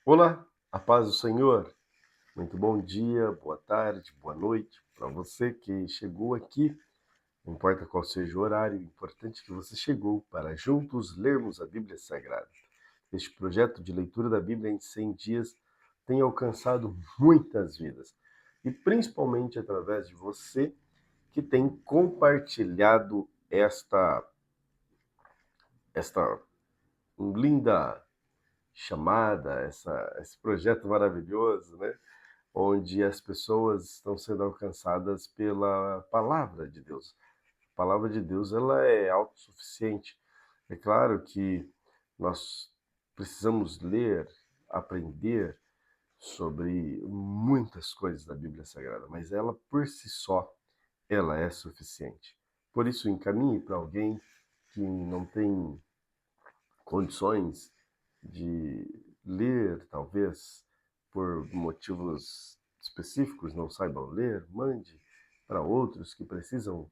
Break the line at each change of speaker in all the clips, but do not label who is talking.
Olá, a paz do Senhor. Muito bom dia, boa tarde, boa noite para você que chegou aqui. Não importa qual seja o horário, o importante é que você chegou para juntos lermos a Bíblia Sagrada. Este projeto de leitura da Bíblia em 100 dias tem alcançado muitas vidas, e principalmente através de você que tem compartilhado esta linda chamada, esse projeto maravilhoso, né? Onde as pessoas estão sendo alcançadas pela palavra de Deus. A palavra de Deus, ela é autossuficiente. É claro que nós precisamos ler, aprender sobre muitas coisas da Bíblia Sagrada, mas ela por si só, ela é suficiente. Por isso, encaminhe para alguém que não tem condições de ler, talvez por motivos específicos não saibam ler, mande para outros que precisam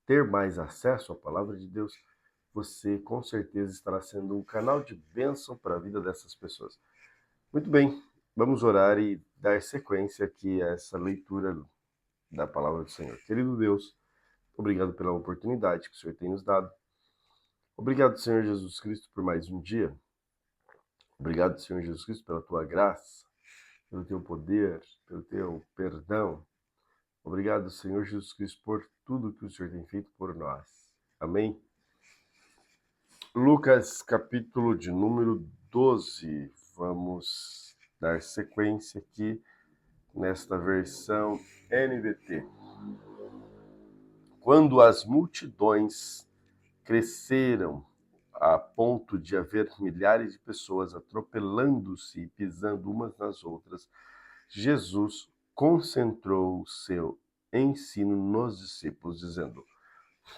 ter mais acesso à palavra de Deus. Você com certeza estará sendo um canal de bênção para a vida dessas pessoas. Muito bem, vamos orar e dar sequência aqui a essa leitura da palavra do Senhor. Querido Deus, obrigado pela oportunidade que o Senhor tem nos dado. Obrigado, Senhor Jesus Cristo, por mais um dia. Obrigado, Senhor Jesus Cristo, pela tua graça, pelo teu poder, pelo teu perdão. Obrigado, Senhor Jesus Cristo, por tudo que o Senhor tem feito por nós. Amém? Lucas, capítulo de número 12. Vamos dar sequência aqui nesta versão NVT. Quando as multidões cresceram a ponto de haver milhares de pessoas atropelando-se e pisando umas nas outras, Jesus concentrou o seu ensino nos discípulos, dizendo: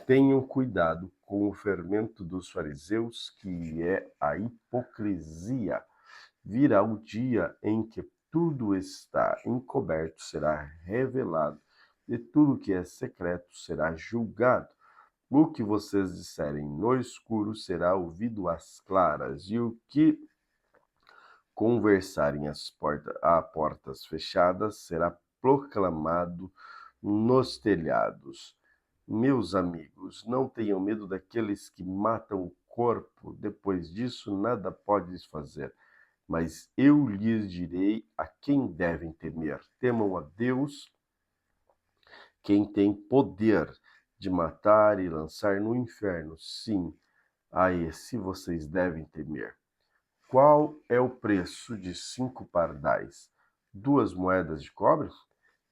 tenham cuidado com o fermento dos fariseus, que é a hipocrisia. Virá o dia em que tudo está encoberto será revelado, e tudo que é secreto será julgado. O que vocês disserem no escuro será ouvido às claras, e o que conversarem a portas fechadas será proclamado nos telhados. Meus amigos, não tenham medo daqueles que matam o corpo, depois disso nada podes fazer. Mas eu lhes direi a quem devem temer. Temam a Deus, quem tem poder de matar e lançar no inferno. Sim, a esse vocês devem temer. Qual é o preço de 5 pardais? 2 moedas de cobre?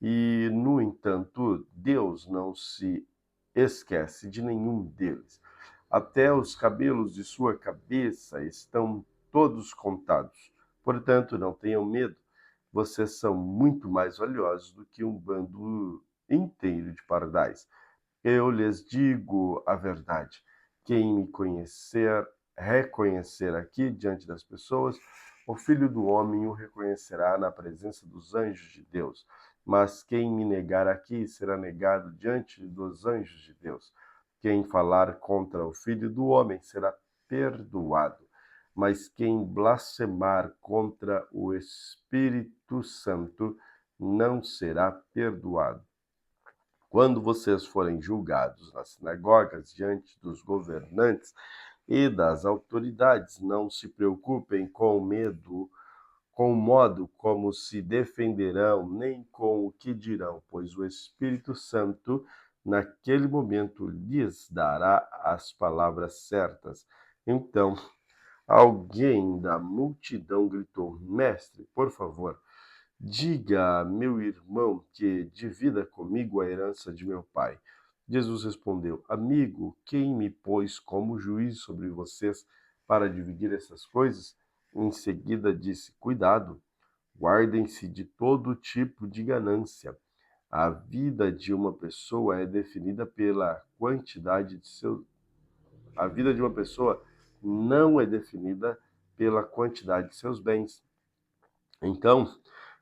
E, no entanto, Deus não se esquece de nenhum deles. Até os cabelos de sua cabeça estão todos contados. Portanto, não tenham medo. Vocês são muito mais valiosos do que um bando inteiro de pardais. Eu lhes digo a verdade. Quem me reconhecer aqui diante das pessoas, o Filho do Homem o reconhecerá na presença dos anjos de Deus. Mas quem me negar aqui será negado diante dos anjos de Deus. Quem falar contra o Filho do Homem será perdoado. Mas quem blasfemar contra o Espírito Santo não será perdoado. Quando vocês forem julgados nas sinagogas diante dos governantes e das autoridades, não se preocupem com o modo como se defenderão, nem com o que dirão, pois o Espírito Santo, naquele momento, lhes dará as palavras certas. Então, alguém da multidão gritou: Mestre, por favor, diga a meu irmão que divida comigo a herança de meu pai. Jesus respondeu: Amigo, quem me pôs como juiz sobre vocês para dividir essas coisas? Em seguida disse: Cuidado, guardem-se de todo tipo de ganância. A vida de uma pessoa é definida pela quantidade de seus. A vida de uma pessoa não é definida pela quantidade de seus bens. Então,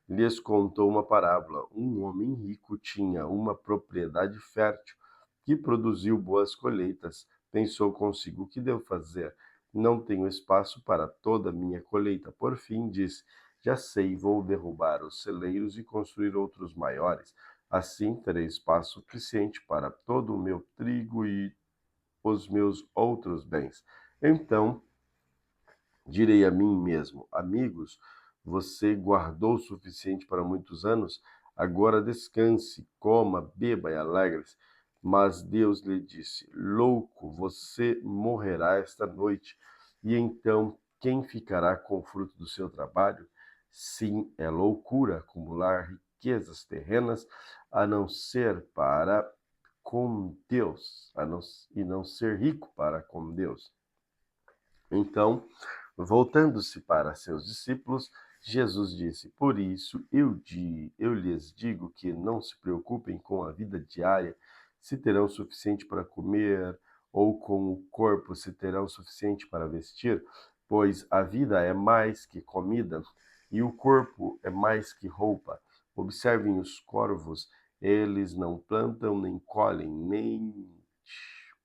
lhes contou uma parábola. Um homem rico tinha uma propriedade fértil que produziu boas colheitas. Pensou consigo: o que devo fazer? não tenho espaço para toda a minha colheita. Por fim, disse: já sei, vou derrubar os celeiros e construir outros maiores. Assim terei espaço suficiente para todo o meu trigo e os meus outros bens. Então direi a mim mesmo: amigos, você guardou o suficiente para muitos anos, agora descanse, coma, beba e alegre-se. Mas Deus lhe disse: louco, você morrerá esta noite. E então quem ficará com o fruto do seu trabalho? Sim, é loucura acumular riquezas terrenas, a não ser para com Deus, e não ser rico para com Deus. Então, voltando-se para seus discípulos, Jesus disse: por isso eu lhes digo que não se preocupem com a vida diária, se terão o suficiente para comer, ou com o corpo, se terão o suficiente para vestir, pois a vida é mais que comida e o corpo é mais que roupa. Observem os corvos, eles não plantam, nem colhem, nem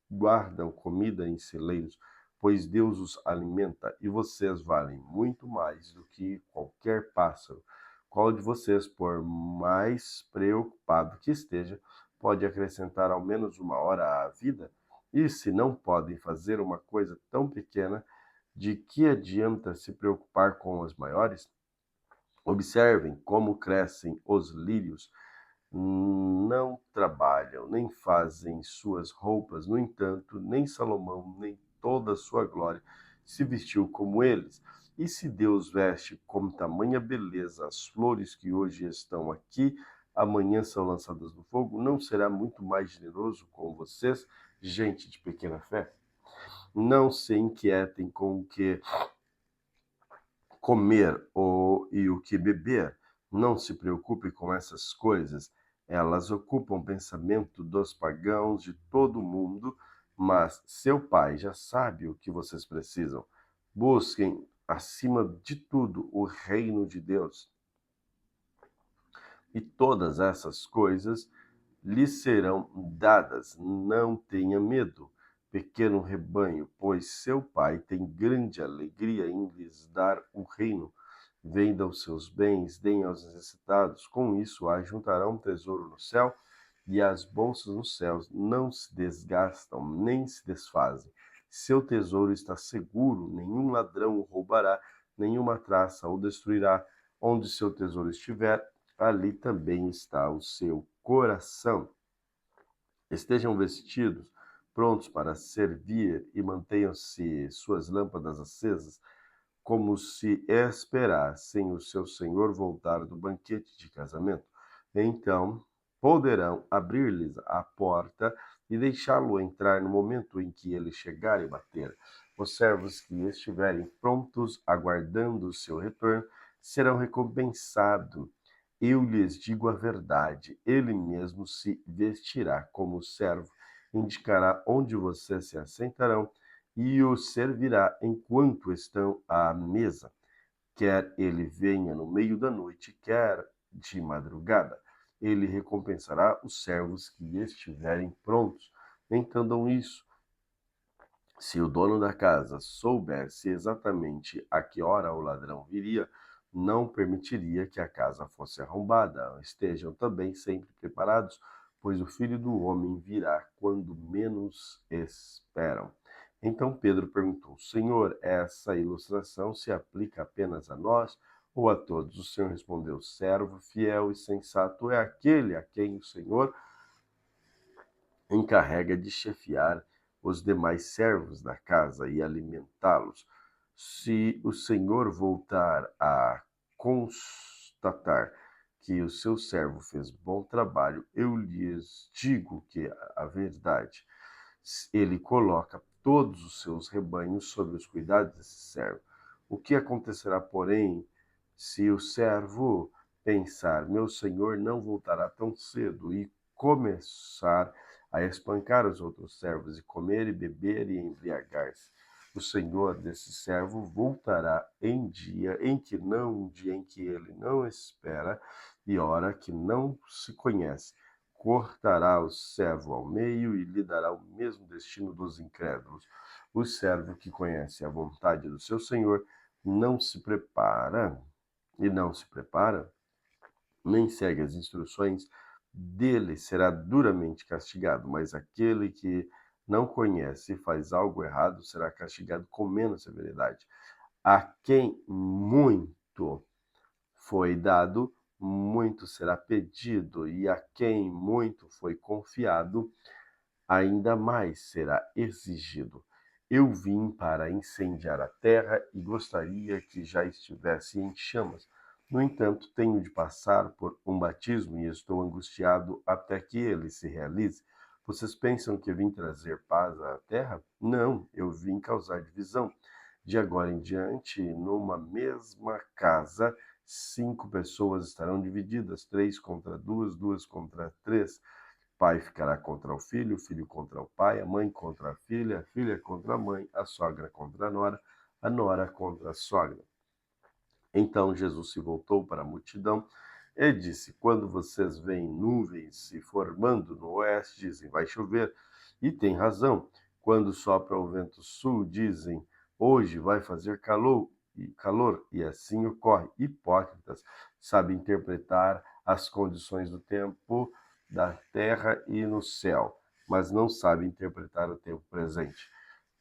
guardam comida em celeiros, pois Deus os alimenta, e vocês valem muito mais do que qualquer pássaro. Qual de vocês, por mais preocupado que esteja, pode acrescentar ao menos uma hora à vida? E se não podem fazer uma coisa tão pequena, de que adianta se preocupar com as maiores? Observem como crescem os lírios, não trabalham, nem fazem suas roupas. No entanto, nem Salomão, nem toda a sua glória se vestiu como eles. E se Deus veste com tamanha beleza as flores que hoje estão aqui, amanhã são lançadas no fogo, não será muito mais generoso com vocês, gente de pequena fé? Não se inquietem com o que comer e o que beber. Não se preocupe com essas coisas. Elas ocupam o pensamento dos pagãos de todo o mundo, mas seu Pai já sabe o que vocês precisam. Busquem, acima de tudo, o reino de Deus, e todas essas coisas lhes serão dadas. Não tenha medo, pequeno rebanho, pois seu Pai tem grande alegria em lhes dar o reino. Vendam seus bens, deem aos necessitados. Com isso, ajuntarão um tesouro no céu, e as bolsas nos céus não se desgastam, nem se desfazem. Seu tesouro está seguro, nenhum ladrão o roubará, nenhuma traça o destruirá. Onde seu tesouro estiver, ali também está o seu coração. Estejam vestidos, prontos para servir, e mantenham-se suas lâmpadas acesas, como se esperassem o seu senhor voltar do banquete de casamento. Então poderão abrir-lhes a porta e deixá-lo entrar no momento em que ele chegar e bater. Os servos que estiverem prontos, aguardando o seu retorno, serão recompensados. Eu lhes digo a verdade, ele mesmo se vestirá como servo, indicará onde vocês se assentarão e os servirá enquanto estão à mesa, quer ele venha no meio da noite, quer de madrugada. Ele recompensará os servos que estiverem prontos. Entendam isso. Se o dono da casa soubesse exatamente a que hora o ladrão viria, não permitiria que a casa fosse arrombada. Estejam também sempre preparados, pois o Filho do Homem virá quando menos esperam. Então Pedro perguntou: Senhor, essa ilustração se aplica apenas a nós ou a todos? O Senhor respondeu: servo fiel e sensato é aquele a quem o Senhor encarrega de chefiar os demais servos da casa e alimentá-los. Se o Senhor voltar a constatar que o seu servo fez bom trabalho, eu lhes digo que a verdade, ele coloca todos os seus rebanhos sob os cuidados desse servo. O que acontecerá, porém, se o servo pensar: meu senhor não voltará tão cedo, e começar a espancar os outros servos, e comer e beber e embriagar-se? O senhor desse servo voltará um dia em que ele não espera, e hora que não se conhece. Cortará o servo ao meio e lhe dará o mesmo destino dos incrédulos. O servo que conhece a vontade do seu senhor não se prepara, nem segue as instruções dele, será duramente castigado, mas aquele que não conhece e faz algo errado será castigado com menos severidade. A quem muito foi dado, muito será pedido, e a quem muito foi confiado, ainda mais será exigido. Eu vim para incendiar a terra e gostaria que já estivesse em chamas. No entanto, tenho de passar por um batismo e estou angustiado até que ele se realize. Vocês pensam que eu vim trazer paz à terra? Não, eu vim causar divisão. De agora em diante, numa mesma casa, 5 pessoas estarão divididas, 3 contra 2, 2 contra 3. Pai ficará contra o filho contra o pai, a mãe contra a filha contra a mãe, a sogra contra a nora contra a sogra. Então Jesus se voltou para a multidão e disse: Quando vocês veem nuvens se formando no oeste, dizem: vai chover. E tem razão. Quando sopra o vento sul, dizem: hoje vai fazer calor, e assim ocorre. Hipócritas, sabem interpretar as condições do tempo da terra e no céu, mas não sabem interpretar o tempo presente.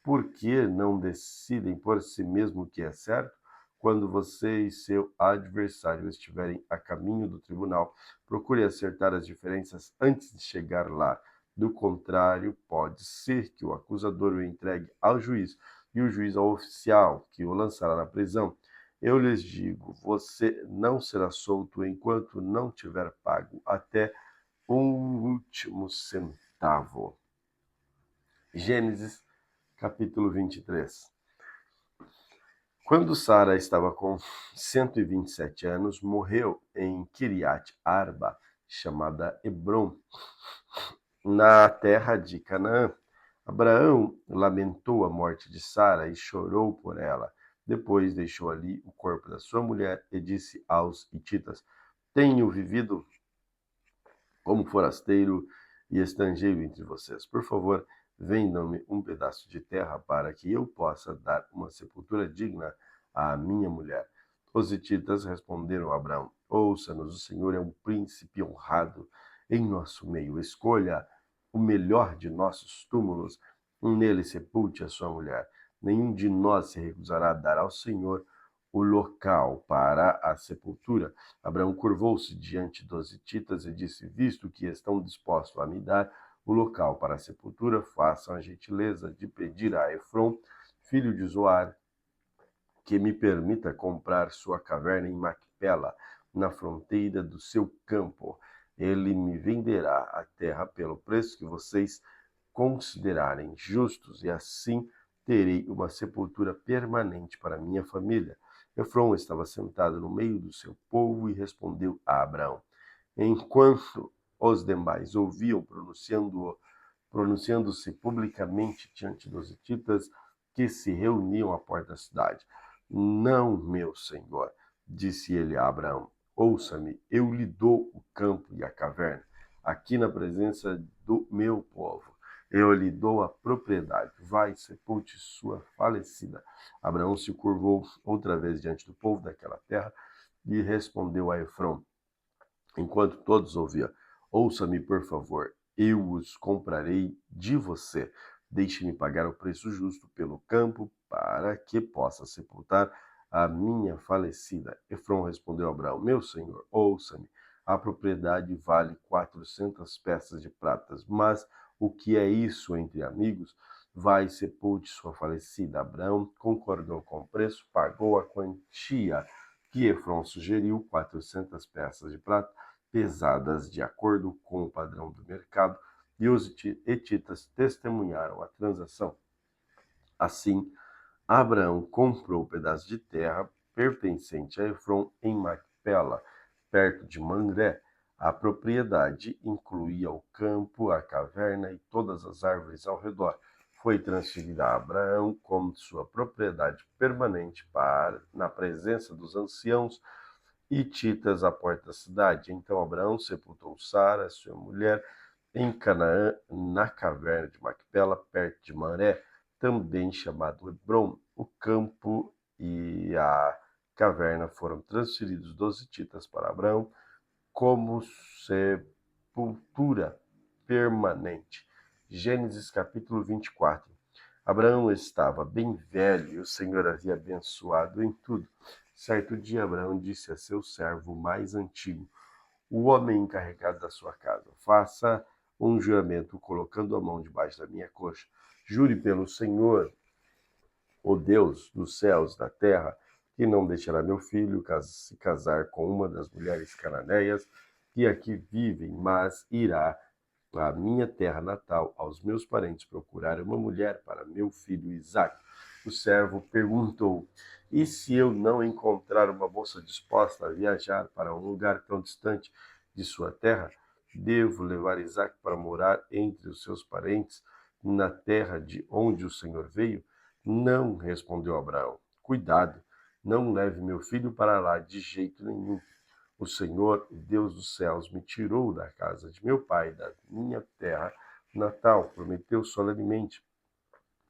Por que não decidem por si mesmo o que é certo? Quando você e seu adversário estiverem a caminho do tribunal, procure acertar as diferenças antes de chegar lá. Do contrário, pode ser que o acusador o entregue ao juiz e o juiz ao oficial, que o lançará na prisão. Eu lhes digo, você não será solto enquanto não tiver pago até um último centavo. Gênesis, capítulo 23. Quando Sara estava com 127 anos, morreu em Kiriat Arba, chamada Hebrom, na terra de Canaã. Abraão lamentou a morte de Sara e chorou por ela. Depois deixou ali o corpo da sua mulher e disse aos hititas: Tenho vivido como forasteiro e estrangeiro entre vocês. Por favor, vendam-me um pedaço de terra para que eu possa dar uma sepultura digna à minha mulher. Os hititas responderam a Abraão: Ouça-nos, o Senhor é um príncipe honrado em nosso meio. Escolha o melhor de nossos túmulos, nele sepulte a sua mulher. Nenhum de nós se recusará a dar ao Senhor o local para a sepultura. Abraão curvou-se diante dos hititas e disse: Visto que estão dispostos a me dar o local para a sepultura, façam a gentileza de pedir a Efron, filho de Zoar, que me permita comprar sua caverna em Macpela, na fronteira do seu campo. Ele me venderá a terra pelo preço que vocês considerarem justos, e assim terei uma sepultura permanente para minha família. Efron estava sentado no meio do seu povo e respondeu a Abraão. Enquanto os demais ouviam pronunciando-se publicamente diante dos hititas que se reuniam à porta da cidade. Não, meu senhor, disse ele a Abraão, ouça-me, eu lhe dou o campo e a caverna, aqui na presença do meu povo. Eu lhe dou a propriedade, vai, sepulte sua falecida. Abraão se curvou outra vez diante do povo daquela terra e respondeu a Efron, enquanto todos ouviam: ouça-me, por favor, eu os comprarei de você. Deixe-me pagar o preço justo pelo campo para que possa sepultar a minha falecida. Efron respondeu a Abraão: meu senhor, ouça-me. A propriedade vale 400 peças de pratas, mas o que é isso entre amigos? Vai, sepulte sua falecida. Abraão concordou com o preço, pagou a quantia que Efron sugeriu, 400 peças de prata, pesadas de acordo com o padrão do mercado, e os hetitas testemunharam a transação. Assim, Abraão comprou o pedaço de terra pertencente a Efron em Macpela, perto de Mamré. A propriedade incluía o campo, a caverna e todas as árvores ao redor. Foi transferida a Abraão como sua propriedade permanente na presença dos anciãos hititas à porta da cidade. Então Abraão sepultou Sara, sua mulher, em Canaã, na caverna de Macpela, perto de Mamré. também chamado Hebrom. O campo e a caverna foram transferidos dos hititas para Abraão como sepultura permanente. Gênesis capítulo 24. Abraão estava bem velho e o Senhor havia abençoado em tudo. Certo dia, Abraão disse a seu servo mais antigo, o homem encarregado da sua casa: faça um juramento colocando a mão debaixo da minha coxa. Jure pelo Senhor, o Deus dos céus e da terra, que não deixará meu filho se casar com uma das mulheres cananeias que aqui vivem, mas irá à minha terra natal, aos meus parentes, procurar uma mulher para meu filho Isaque. O servo perguntou: e se eu não encontrar uma moça disposta a viajar para um lugar tão distante de sua terra? Devo levar Isaque para morar entre os seus parentes, na terra de onde o Senhor veio? Não, respondeu Abraão. Cuidado, não leve meu filho para lá de jeito nenhum. O Senhor, o Deus dos céus, me tirou da casa de meu pai, da minha terra natal. Prometeu solenemente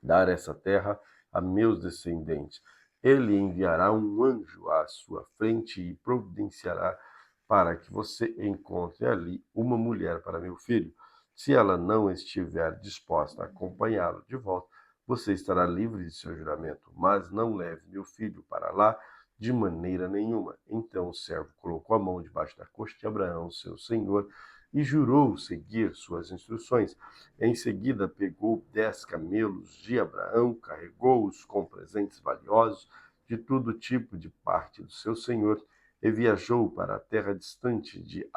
dar essa terra a meus descendentes. Ele enviará um anjo à sua frente e providenciará para que você encontre ali uma mulher para meu filho. Se ela não estiver disposta a acompanhá-lo de volta, você estará livre de seu juramento, mas não leve meu filho para lá de maneira nenhuma. Então o servo colocou a mão debaixo da coxa de Abraão, seu senhor, e jurou seguir suas instruções. Em seguida, pegou 10 camelos de Abraão, carregou-os com presentes valiosos de todo tipo de parte do seu senhor e viajou para a terra distante de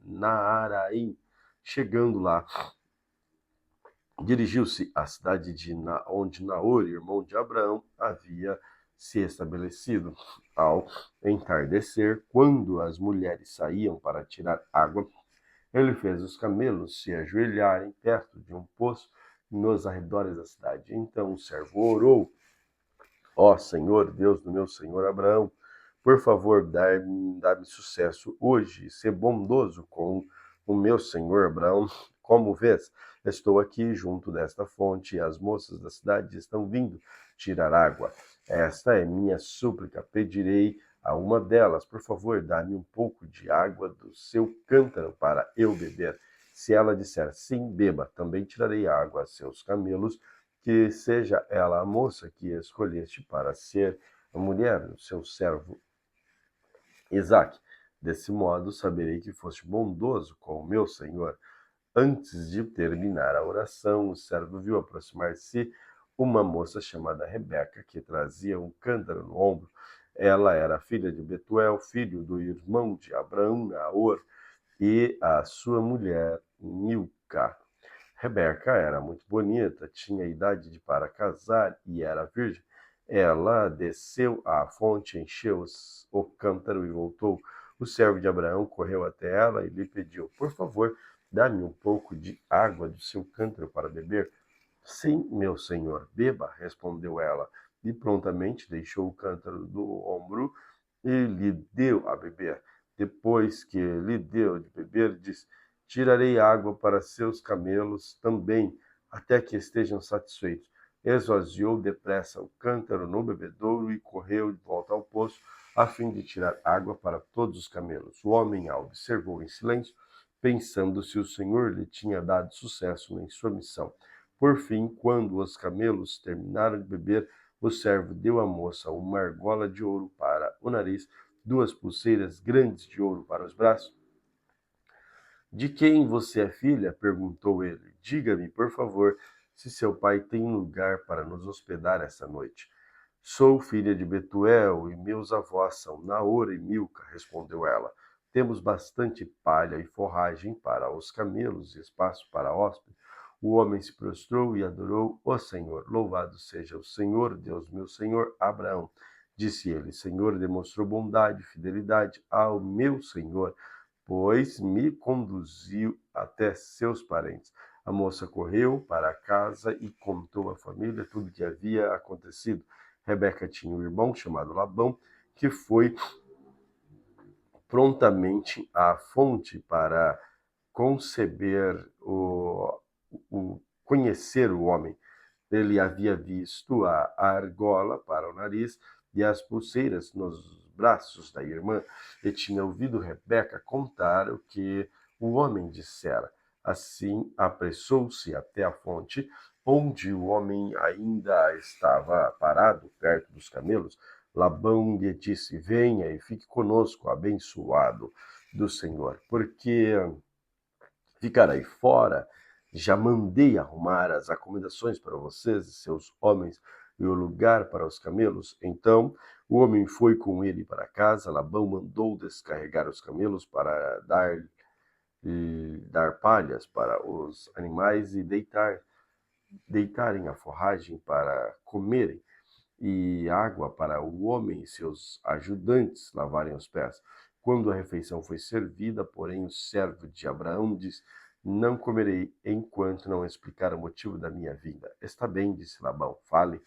Naaraim. Chegando lá, dirigiu-se à cidade onde Naor, irmão de Abraão, havia se estabelecido. Ao entardecer, quando as mulheres saíam para tirar água, ele fez os camelos se ajoelharem perto de um poço nos arredores da cidade. Então o servo orou: ó Senhor, Deus do meu senhor Abraão, por favor, dá-me sucesso hoje e ser bondoso com o meu senhor Abraão. Como vês, estou aqui junto desta fonte e as moças da cidade estão vindo tirar água. Esta é minha súplica. Pedirei a uma delas: por favor, dá-me um pouco de água do seu cântaro para eu beber. Se ela disser sim, beba. Também tirarei água a seus camelos, que seja ela a moça que escolheste para ser a mulher do seu servo Isaque. Desse modo, saberei que foste bondoso com o meu senhor. Antes de terminar a oração, o servo viu aproximar-se uma moça chamada Rebeca, que trazia um cântaro no ombro. Ela era filha de Betuel, filho do irmão de Abraão, Naor, e a sua mulher, Milca. Rebeca era muito bonita, tinha idade para casar e era virgem. Ela desceu à fonte, encheu o cântaro e voltou. O servo de Abraão correu até ela e lhe pediu: por favor, dá-me um pouco de água do seu cântaro para beber. Sim, meu senhor, beba, respondeu ela. E prontamente deixou o cântaro do ombro e lhe deu a beber. Depois que lhe deu de beber, disse: tirarei água para seus camelos também, até que estejam satisfeitos. Esvaziou depressa o cântaro no bebedouro e correu de volta ao poço, a fim de tirar água para todos os camelos. O homem a observou em silêncio, pensando se o Senhor lhe tinha dado sucesso em sua missão. Por fim, quando os camelos terminaram de beber, o servo deu à moça uma argola de ouro para o nariz, 2 pulseiras grandes de ouro para os braços. De quem você é filha? Perguntou ele. Diga-me, por favor, se seu pai tem um lugar para nos hospedar essa noite. Sou filha de Betuel e meus avós são Naor e Milca, respondeu ela. Temos bastante palha e forragem para os camelos e espaço para hóspedes. O homem se prostrou e adorou o Senhor. Louvado seja o Senhor, Deus meu senhor Abraão. Disse ele: Senhor, demonstrou bondade e fidelidade ao meu senhor, pois me conduziu até seus parentes. A moça correu para casa e contou à família tudo o que havia acontecido. Rebeca tinha um irmão chamado Labão, que foi prontamente à fonte para conhecer o homem. Ele havia visto a argola para o nariz e as pulseiras nos braços da irmã, e tinha ouvido Rebeca contar o que o homem dissera. Assim, apressou-se até a fonte, onde o homem ainda estava parado perto dos camelos. Labão lhe disse: venha e fique conosco, abençoado do Senhor, porque ficarei fora. Já mandei arrumar as acomodações para vocês e seus homens e o lugar para os camelos. Então o homem foi com ele para casa. Labão mandou descarregar os camelos para dar palhas para os animais e deitarem a forragem para comerem, e água para o homem e seus ajudantes lavarem os pés. Quando a refeição foi servida, porém, o servo de Abraão disse: não comerei enquanto não explicar o motivo da minha vinda. Está bem, disse Labão, fale.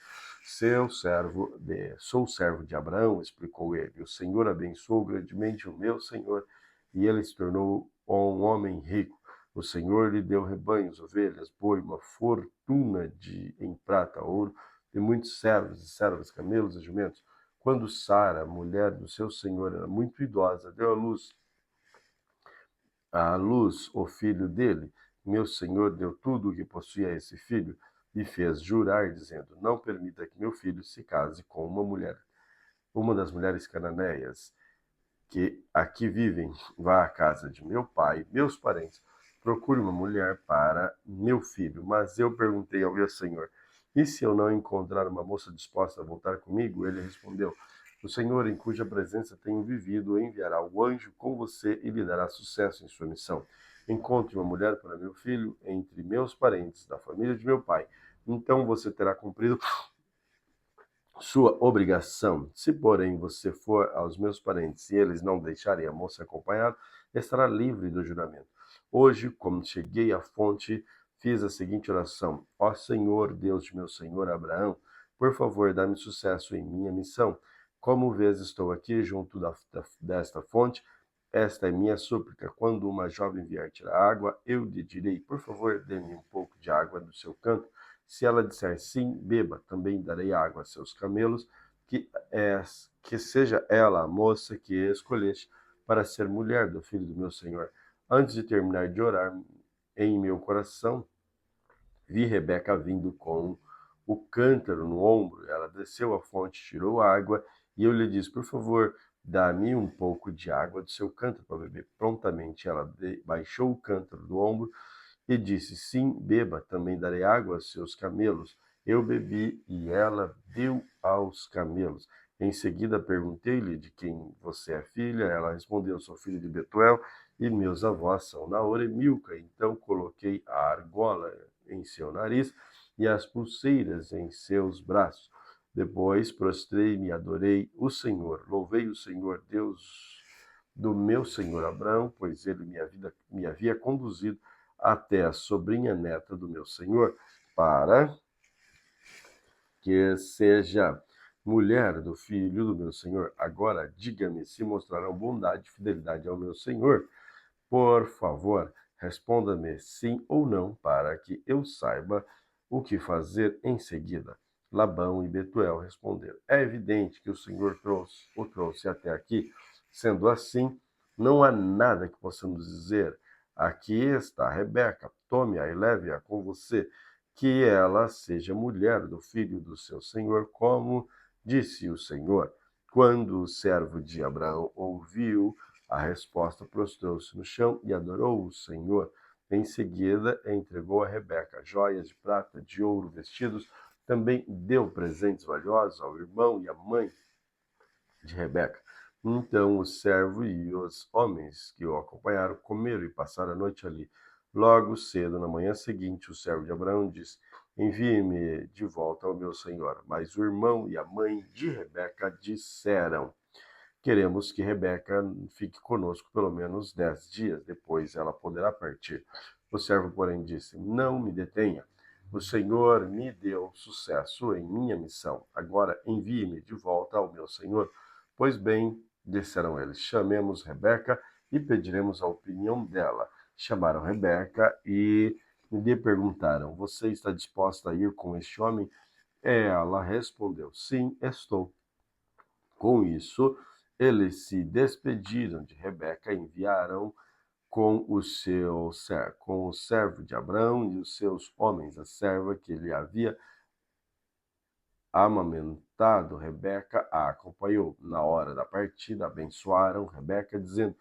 Sou servo de Abraão, explicou ele. O Senhor abençoou grandemente o meu senhor e ele se tornou um homem rico. O Senhor lhe deu rebanhos, ovelhas, boi, uma fortuna em prata, ouro, e muitos servos e servas, camelos e jumentos. Quando Sara, mulher do seu senhor, era muito idosa, deu à luz o filho dele. Meu senhor deu tudo o que possuía a esse filho e fez jurar, dizendo: não permita que meu filho se case com uma das mulheres cananeias que aqui vivem. Vá à casa de meu pai, meus parentes, procure uma mulher para meu filho. Mas eu perguntei ao meu senhor: e se eu não encontrar uma moça disposta a voltar comigo? Ele respondeu: o Senhor, em cuja presença tenho vivido, enviará o anjo com você e lhe dará sucesso em sua missão. Encontre uma mulher para meu filho entre meus parentes, da família de meu pai. Então você terá cumprido sua obrigação. Se, porém, você for aos meus parentes e eles não deixarem a moça acompanhar, estará livre do juramento. Hoje, como cheguei à fonte, fiz a seguinte oração: ó Senhor, Deus de meu senhor Abraão, por favor, dá-me sucesso em minha missão. Como vês, estou aqui junto desta fonte. Esta é minha súplica. Quando uma jovem vier tirar água, eu lhe direi: por favor, dê-me um pouco de água do seu canto. Se ela disser sim, beba. Também darei água a seus camelos, que seja ela a moça que escolheste para ser mulher do filho do meu senhor. Antes de terminar de orar, em meu coração vi Rebeca vindo com o cântaro no ombro. Ela desceu à fonte, tirou a água, e eu lhe disse: por favor, dá-me um pouco de água do seu cântaro para beber. Prontamente ela baixou o cântaro do ombro e disse: sim, beba. Também darei água aos seus camelos. Eu bebi e ela deu aos camelos. Em seguida perguntei-lhe: de quem você é filha? Ela respondeu: sou filha de Betuel e meus avós são Naor e Milca. Então coloquei a argola em seu nariz e as pulseiras em seus braços. Depois prostrei-me e adorei o Senhor. Louvei o Senhor, Deus do meu senhor Abraão, pois ele me havia conduzido até a sobrinha neta do meu senhor, para que seja mulher do filho do meu senhor. Agora diga-me se mostrarão bondade e fidelidade ao meu senhor. Por favor, responda-me sim ou não, para que eu saiba o que fazer em seguida. Labão e Betuel responderam: é evidente que o Senhor o trouxe até aqui. Sendo assim, não há nada que possamos dizer. Aqui está Rebeca, tome-a e leve-a com você, que ela seja mulher do filho do seu senhor, como disse o Senhor. Quando o servo de Abraão ouviu a resposta, prostrou-se no chão e adorou o Senhor. Em seguida, entregou a Rebeca joias de prata, de ouro, vestidos. Também deu presentes valiosos ao irmão e à mãe de Rebeca. Então o servo e os homens que o acompanharam comeram e passaram a noite ali. Logo cedo, na manhã seguinte, o servo de Abraão disse: envie-me de volta ao meu senhor. Mas o irmão e a mãe de Rebeca disseram: queremos que Rebeca fique conosco pelo menos 10 dias, depois ela poderá partir. O servo, porém, disse: não me detenha. O Senhor me deu sucesso em minha missão. Agora envie-me de volta ao meu senhor. Pois bem, disseram eles, chamemos Rebeca e pediremos a opinião dela. Chamaram Rebeca e lhe perguntaram: Você está disposta a ir com este homem? Ela respondeu: Sim, estou. Com isso, eles se despediram de Rebeca e enviaram com o servo de Abrão e os seus homens, a serva que ele havia amamentado. Rebeca a acompanhou. Na hora da partida, abençoaram Rebeca, dizendo: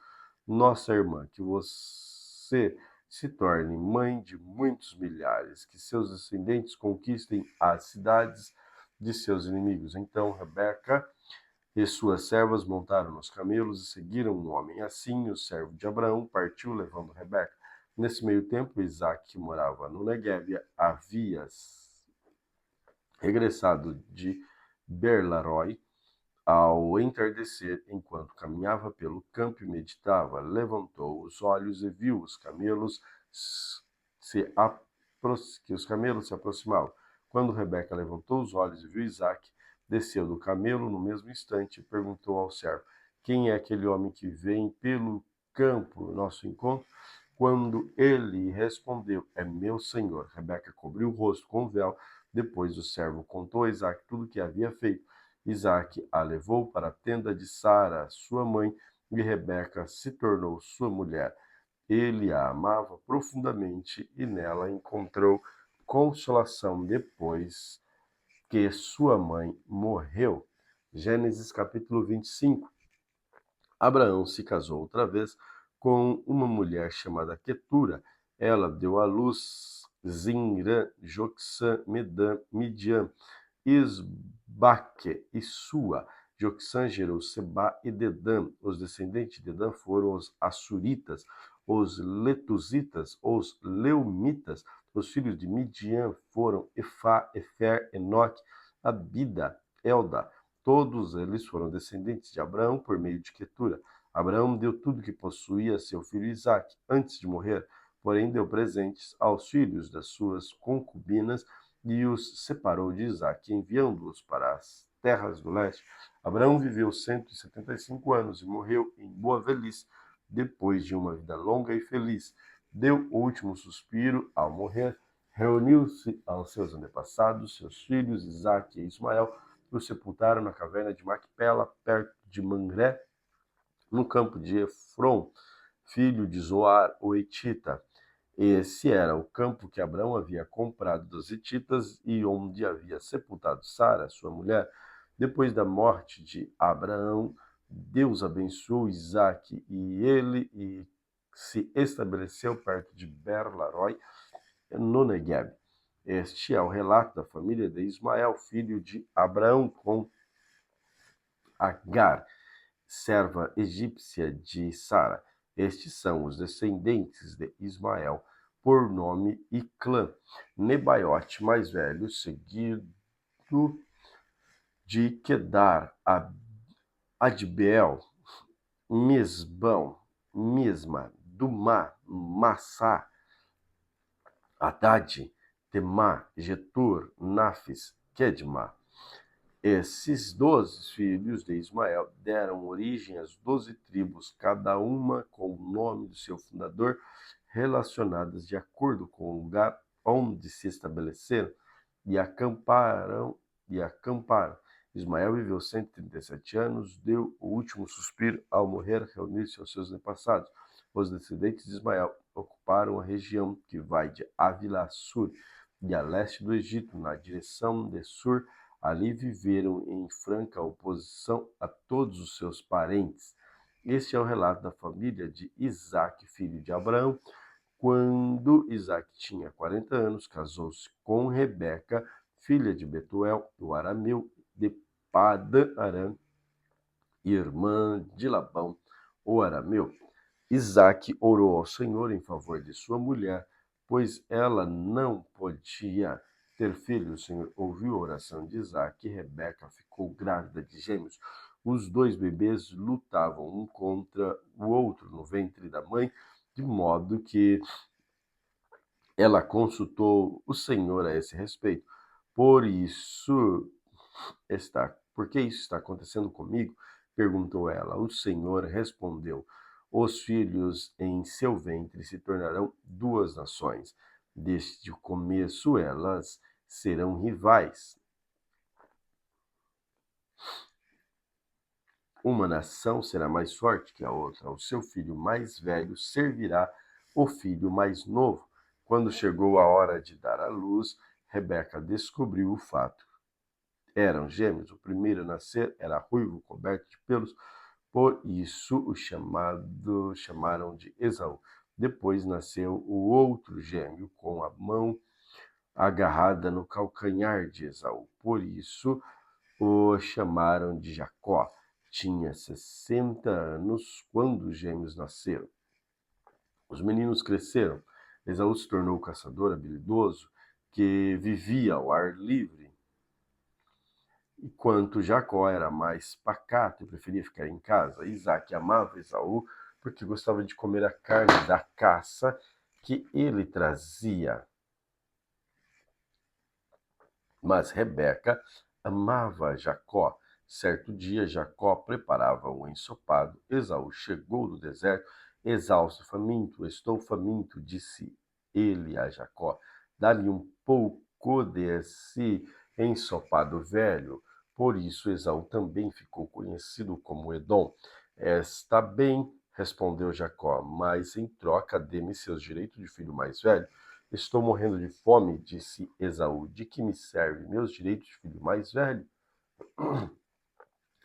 Nossa irmã, que você se torne mãe de muitos milhares, que seus descendentes conquistem as cidades de seus inimigos. Então Rebeca e suas servas montaram nos camelos e seguiram o homem. Assim, o servo de Abraão partiu levando Rebeca. Nesse meio tempo, Isaac, que morava no Negueb, havia regressado de Berlaroi. Ao entardecer, enquanto caminhava pelo campo e meditava, levantou os olhos e viu que os camelos se aproximavam. Quando Rebeca levantou os olhos e viu Isaac, desceu do camelo no mesmo instante e perguntou ao servo: Quem é aquele homem que vem pelo campo ao nosso encontro? Quando ele respondeu: É meu senhor. Rebeca cobriu o rosto com o véu. Depois o servo contou a Isaac tudo o que havia feito. Isaac a levou para a tenda de Sara, sua mãe, e Rebeca se tornou sua mulher. Ele a amava profundamente e nela encontrou consolação depois que sua mãe morreu. Gênesis capítulo 25. Abraão se casou outra vez com uma mulher chamada Quetura. Ela deu à luz Zinrã, Joksã, Medã, Midian, Isbaque e Sua. Joksã gerou Seba e Dedã. Os descendentes de Dedã foram os Assuritas, os Letuzitas, os Leumitas. Os filhos de Midian foram Efá, Efer, Enoque, Abida, Elda. Todos eles foram descendentes de Abraão por meio de Quetura. Abraão deu tudo que possuía a seu filho Isaque antes de morrer, porém deu presentes aos filhos das suas concubinas e os separou de Isaque, enviando-os para as terras do leste. Abraão viveu 175 anos e morreu em boa velhice, depois de uma vida longa e feliz. Deu o último suspiro ao morrer, reuniu-se aos seus antepassados, seus filhos Isaque e Ismael, os sepultaram na caverna de Macpela, perto de Mamré, no campo de Efron, filho de Zoar, o Etita. Esse era o campo que Abraão havia comprado dos hititas e onde havia sepultado Sara, sua mulher. Depois da morte de Abraão, Deus abençoou Isaque e se estabeleceu perto de Berlaroi, no Negueb. Este é o relato da família de Ismael, filho de Abraão, com Agar, serva egípcia de Sara. Estes são os descendentes de Ismael, por nome e clã. Nebaiote, mais velho, seguido de Quedar, Adbeel, Mesbão, Misma, Dumá, Massá, Haddad, Temá, Getur, Nafis, Quedma. Esses 12 filhos de Ismael deram origem às 12 tribos, cada uma com o nome do seu fundador, relacionadas de acordo com o lugar onde se estabeleceram e acamparam. Ismael viveu 137 anos, deu o último suspiro ao morrer, reuniu-se aos seus antepassados. Os descendentes de Ismael ocuparam a região que vai de Ávila a Sur e a leste do Egito, na direção de Sur. Ali viveram em franca oposição a todos os seus parentes. Este é o relato da família de Isaque, filho de Abraão. Quando Isaque tinha 40 anos, casou-se com Rebeca, filha de Betuel, o arameu, de Padã-Arã, irmã de Labão, o arameu. Isaque orou ao Senhor em favor de sua mulher, pois ela não podia ter filho. O Senhor ouviu a oração de Isaque e Rebeca ficou grávida de gêmeos. Os dois bebês lutavam um contra o outro no ventre da mãe, de modo que ela consultou o Senhor a esse respeito. Por que isso está acontecendo comigo? Perguntou ela. O Senhor respondeu: Os filhos em seu ventre se tornarão duas nações. Desde o começo elas serão rivais. Uma nação será mais forte que a outra. O seu filho mais velho servirá o filho mais novo. Quando chegou a hora de dar à luz, Rebeca descobriu o fato. Eram gêmeos. O primeiro a nascer era ruivo, coberto de pelos, por isso o chamaram de Esaú. Depois nasceu o outro gêmeo, com a mão agarrada no calcanhar de Esaú. Por isso o chamaram de Jacó. Tinha 60 anos quando os gêmeos nasceram. Os meninos cresceram. Esaú se tornou caçador habilidoso que vivia ao ar livre, enquanto Jacó era mais pacato e preferia ficar em casa. Isaac amava Esaú porque gostava de comer a carne da caça que ele trazia. Mas Rebeca amava Jacó. Certo dia, Jacó preparava um ensopado. Esaú chegou do deserto, exausto e faminto. Estou faminto, disse ele a Jacó. Dá-lhe um pouco desse ensopado velho. Por isso Esaú também ficou conhecido como Edom. Está bem, respondeu Jacó, mas em troca dê-me seus direitos de filho mais velho. Estou morrendo de fome, disse Esaú. De que me serve meus direitos de filho mais velho?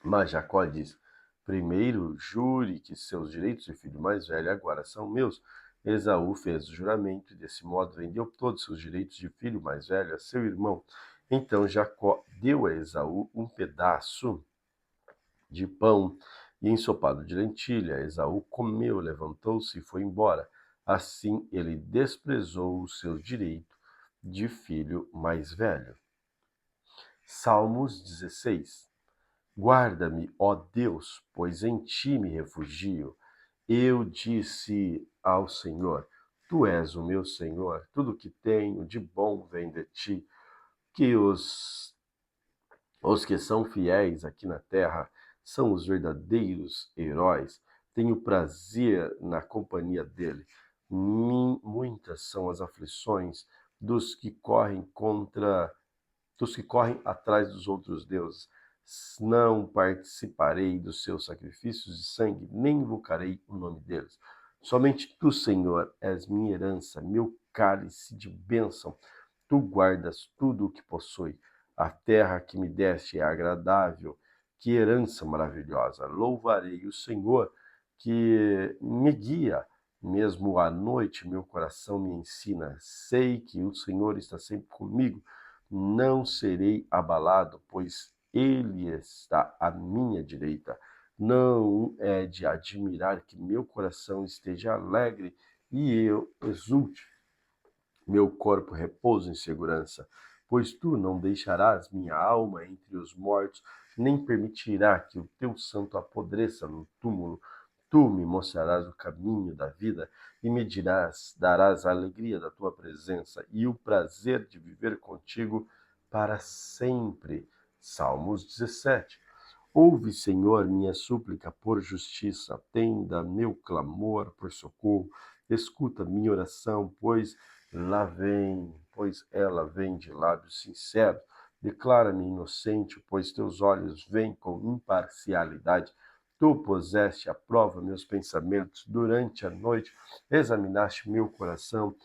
Mas Jacó disse: primeiro, jure que seus direitos de filho mais velho agora são meus. Esaú fez o juramento e, desse modo, vendeu todos os seus direitos de filho mais velho a seu irmão. Então Jacó deu a Esaú um pedaço de pão e ensopado de lentilha. Esaú comeu, levantou-se e foi embora. Assim ele desprezou o seu direito de filho mais velho. Salmos 16. Guarda-me, ó Deus, pois em ti me refugio. Eu disse ao Senhor: Tu és o meu Senhor, tudo que tenho de bom vem de ti. Que os que são fiéis aqui na terra são os verdadeiros heróis. Tenho prazer na companhia dele. Muitas são as aflições dos que correm atrás dos outros deuses. Não participarei dos seus sacrifícios de sangue, nem invocarei o nome deles. Somente tu, Senhor, és minha herança, meu cálice de bênção. Tu guardas tudo o que possui. A terra que me deste é agradável. Que herança maravilhosa! Louvarei o Senhor que me guia. Mesmo à noite, meu coração me ensina. Sei que o Senhor está sempre comigo. Não serei abalado, pois ele está à minha direita. Não é de admirar que meu coração esteja alegre e eu exulte. Meu corpo repousa em segurança, pois tu não deixarás minha alma entre os mortos, nem permitirá que o teu santo apodreça no túmulo. Tu me mostrarás o caminho da vida e me darás a alegria da tua presença e o prazer de viver contigo para sempre. Salmos 17. Ouve, Senhor, minha súplica por justiça, atenda meu clamor por socorro, escuta minha oração, pois ela vem de lábios sinceros. Declara-me inocente, pois teus olhos veem com imparcialidade. Tu puseste à prova meus pensamentos durante a noite, examinaste meu coração,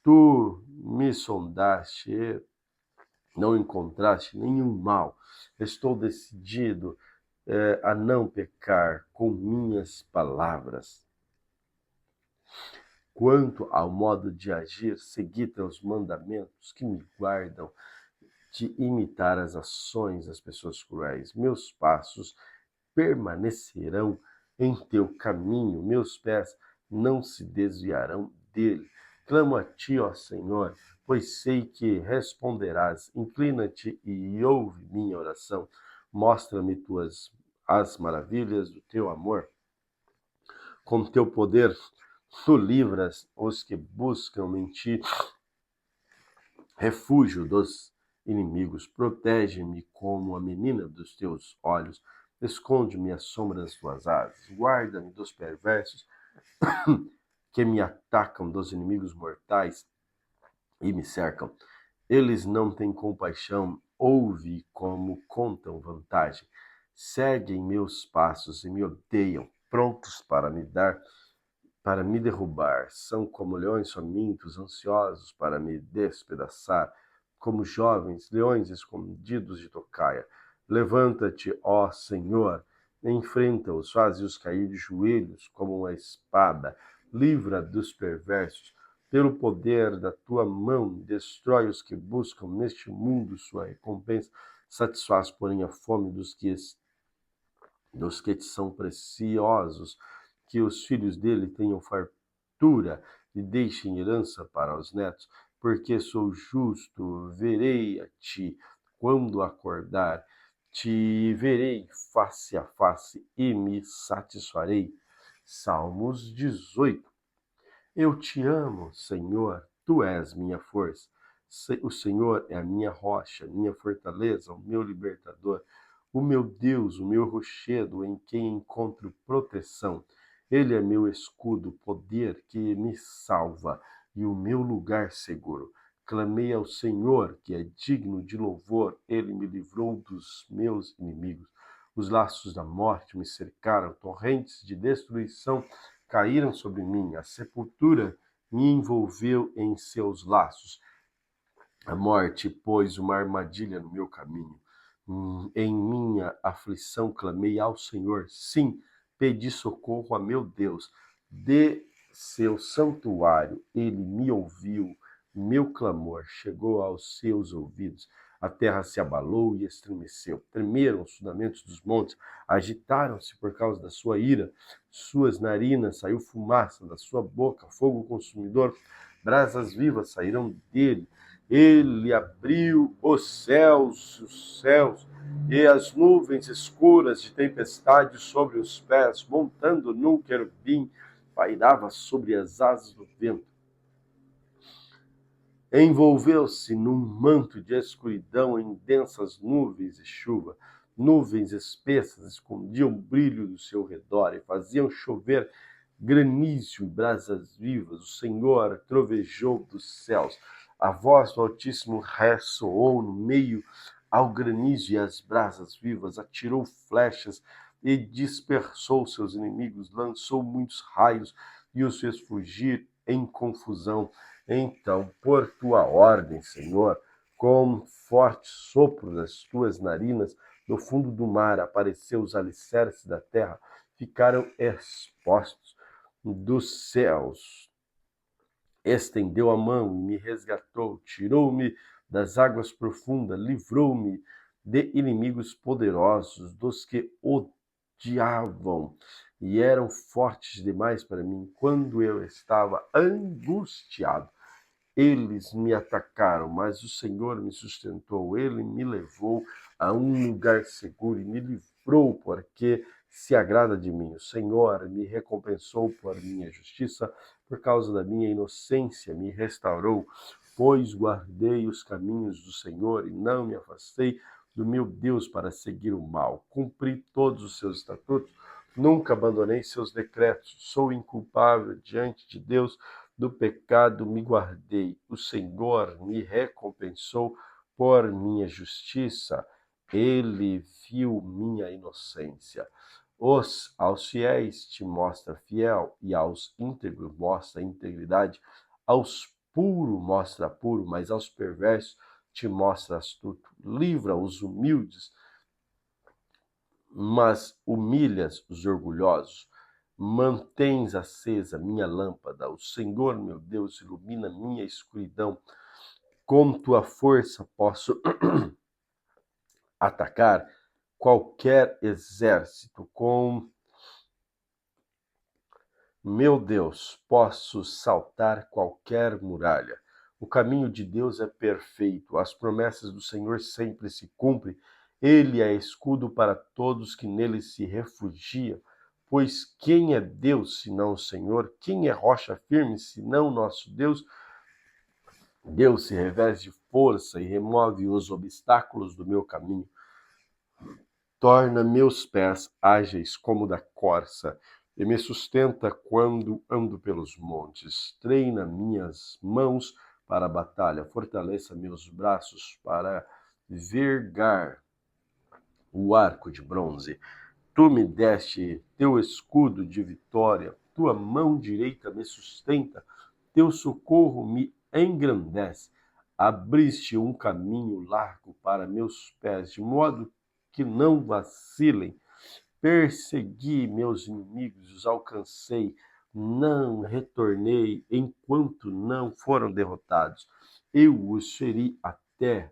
tu me sondaste e não encontraste nenhum mal. Estou decidido a não pecar com minhas palavras. Quanto ao modo de agir, segui teus mandamentos que me guardam de imitar as ações das pessoas cruéis. Meus passos permanecerão em teu caminho, meus pés não se desviarão dele. Clamo a ti, ó Senhor, pois sei que responderás. Inclina-te e ouve minha oração. Mostra-me as maravilhas do teu amor. Com teu poder, tu livras os que buscam em ti refúgio dos inimigos. Protege-me como a menina dos teus olhos. Esconde-me à sombra das tuas asas. Guarda-me dos perversos que me atacam, dos inimigos mortais. e me cercam. Eles não têm compaixão, ouve como contam vantagem. Seguem meus passos e me odeiam, prontos para me derrubar. São como leões famintos, ansiosos para me despedaçar, como jovens leões escondidos de tocaia. Levanta-te, ó Senhor, enfrenta-os, faze-os cair de joelhos como uma espada, livra dos perversos. Pelo poder da tua mão, destrói os que buscam neste mundo sua recompensa, satisfaz, porém, a fome dos que te são preciosos, que os filhos dele tenham fartura e deixem herança para os netos, porque sou justo, verei a ti quando acordar, te verei face a face e me satisfarei. Salmos 18. Eu te amo, Senhor, tu és minha força. O Senhor é a minha rocha, minha fortaleza, o meu libertador, o meu Deus, o meu rochedo em quem encontro proteção. Ele é meu escudo, poder que me salva e o meu lugar seguro. Clamei ao Senhor, que é digno de louvor, ele me livrou dos meus inimigos. Os laços da morte me cercaram, torrentes de destruição caíram sobre mim, a sepultura me envolveu em seus laços. A morte pôs uma armadilha no meu caminho. Em minha aflição clamei ao Senhor. Sim, pedi socorro a meu Deus. De seu santuário ele me ouviu. Meu clamor chegou aos seus ouvidos. A terra se abalou e estremeceu. Tremeram os fundamentos dos montes, agitaram-se por causa da sua ira. Suas narinas saiu fumaça da sua boca, fogo consumidor, brasas vivas saíram dele. Ele abriu os céus, e as nuvens escuras de tempestade sobre os pés, montando num querubim, pairava sobre as asas do vento. Envolveu-se num manto de escuridão em densas nuvens de chuva. Nuvens espessas escondiam o brilho do seu redor e faziam chover granizo e brasas vivas. O Senhor trovejou dos céus. A voz do Altíssimo ressoou no meio ao granizo e às brasas vivas. Atirou flechas e dispersou seus inimigos. Lançou muitos raios e os fez fugir em confusão. Então, por tua ordem, Senhor, com forte sopro das tuas narinas, no fundo do mar apareceu os alicerces da terra, ficaram expostos dos céus. Estendeu a mão e me resgatou, tirou-me das águas profundas, livrou-me de inimigos poderosos, dos que odiavam e eram fortes demais para mim quando eu estava angustiado. Eles me atacaram, mas o Senhor me sustentou. Ele me levou a um lugar seguro e me livrou, porque se agrada de mim. O Senhor me recompensou por minha justiça, por causa da minha inocência, me restaurou, pois guardei os caminhos do Senhor e não me afastei do meu Deus para seguir o mal. Cumpri todos os seus estatutos, nunca abandonei seus decretos. Sou inculpável diante de Deus. Do pecado me guardei, o Senhor me recompensou por minha justiça, ele viu minha inocência. Aos fiéis te mostra fiel, e aos íntegros mostra integridade, aos puros mostra puro, mas aos perversos te mostra astuto. Livra os humildes, mas humilhas os orgulhosos. Mantens acesa minha lâmpada. O Senhor, meu Deus, ilumina minha escuridão. Com tua força posso atacar qualquer exército. Com meu Deus, posso saltar qualquer muralha. O caminho de Deus é perfeito. As promessas do Senhor sempre se cumprem. Ele é escudo para todos que nele se refugiam. Pois quem é Deus senão o Senhor? Quem é rocha firme senão nosso Deus? Deus se reveste de força e remove os obstáculos do meu caminho. Torna meus pés ágeis como da corça e me sustenta quando ando pelos montes. Treina minhas mãos para a batalha. Fortaleça meus braços para vergar o arco de bronze. Tu me deste teu escudo de vitória, tua mão direita me sustenta, teu socorro me engrandece. Abriste um caminho largo para meus pés, de modo que não vacilem. Persegui meus inimigos, os alcancei, não retornei enquanto não foram derrotados. Eu os feri até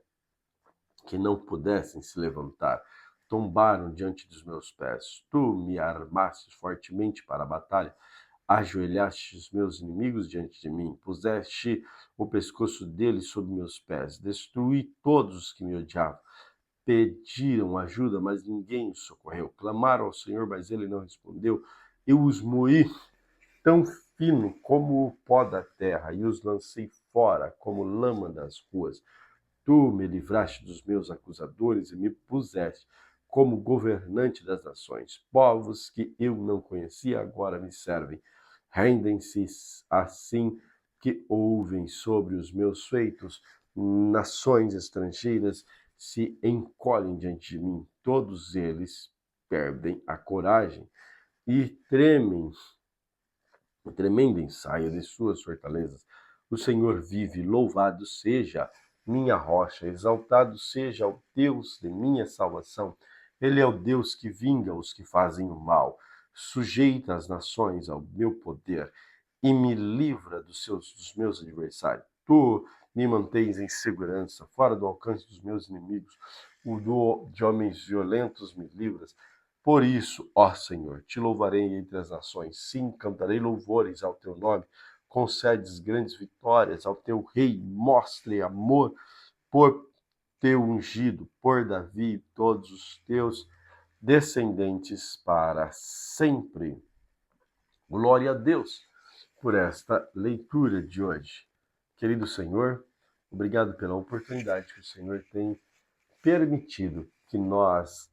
que não pudessem se levantar. Tombaram diante dos meus pés. Tu me armaste fortemente para a batalha. Ajoelhaste os meus inimigos diante de mim. Puseste o pescoço deles sob meus pés. Destruí todos os que me odiavam. Pediram ajuda, mas ninguém os socorreu. Clamaram ao Senhor, mas ele não respondeu. Eu os moí tão fino como o pó da terra e os lancei fora como lama das ruas. Tu me livraste dos meus acusadores e me puseste como governante das nações. Povos que eu não conhecia agora me servem. Rendem-se assim que ouvem sobre os meus feitos. Nações estrangeiras se encolhem diante de mim. Todos eles perdem a coragem e tremendo ensaio de suas fortalezas. O Senhor vive, louvado seja minha rocha, exaltado seja o Deus de minha salvação. Ele é o Deus que vinga os que fazem o mal, sujeita as nações ao meu poder e me livra dos meus adversários. Tu me mantens em segurança, fora do alcance dos meus inimigos. De homens violentos me livras. Por isso, ó Senhor, te louvarei entre as nações. Sim, cantarei louvores ao teu nome. Concedes grandes vitórias ao teu rei. Mostre amor por teu ungido, por Davi e todos os teus descendentes para sempre. Glória a Deus por esta leitura de hoje. Querido Senhor, obrigado pela oportunidade que o Senhor tem permitido que nós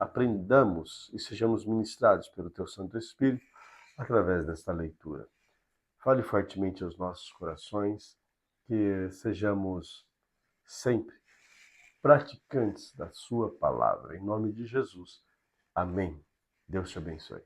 aprendamos e sejamos ministrados pelo Teu Santo Espírito através desta leitura. Fale fortemente aos nossos corações, que sejamos sempre praticantes da Sua palavra. Em nome de Jesus. Amém. Deus te abençoe.